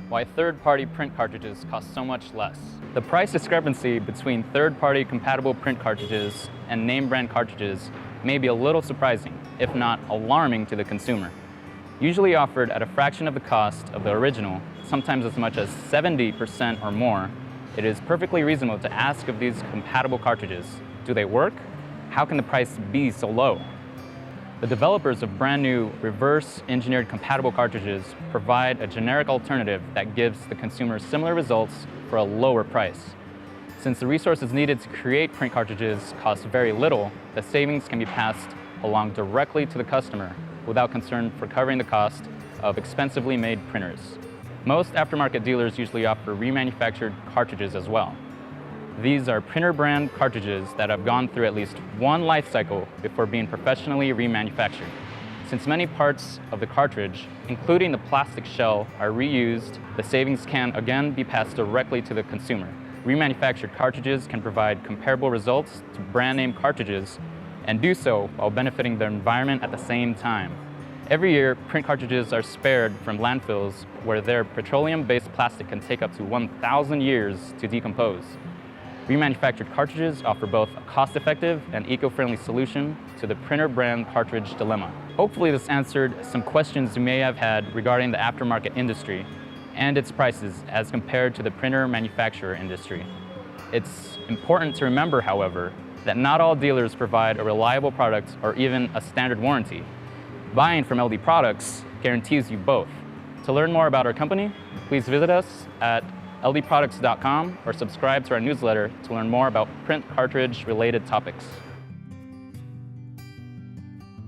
why third-party print cartridges cost so much less. The price discrepancy between third-party compatible print cartridges and name-brand cartridges may be a little surprising, if not alarming to the consumer. Usually offered at a fraction of the cost of the original, sometimes as much as 70% or more, it is perfectly reasonable to ask of these compatible cartridges, do they work? How can the price be so low? The developers of brand new reverse-engineered compatible cartridges provide a generic alternative that gives the consumer similar results for a lower price. Since the resources needed to create print cartridges cost very little, the savings can be passed along directly to the customer without concern for covering the cost of expensively made printers. Most aftermarket dealers usually offer remanufactured cartridges as well. These are printer brand cartridges that have gone through at least one life cycle before being professionally remanufactured. Since many parts of the cartridge, including the plastic shell, are reused, the savings can again be passed directly to the consumer. Remanufactured cartridges can provide comparable results to brand name cartridges and do so while benefiting the environment at the same time. Every year, print cartridges are spared from landfills where their petroleum-based plastic can take up to 1,000 years to decompose. Remanufactured cartridges offer both a cost-effective and eco-friendly solution to the printer brand cartridge dilemma. Hopefully this answered some questions you may have had regarding the aftermarket industry and its prices as compared to the printer manufacturer industry. It's important to remember, however, that not all dealers provide a reliable product or even a standard warranty. Buying from LD Products guarantees you both. To learn more about our company, please visit us at ldproducts.com or subscribe to our newsletter to learn more about print cartridge related topics.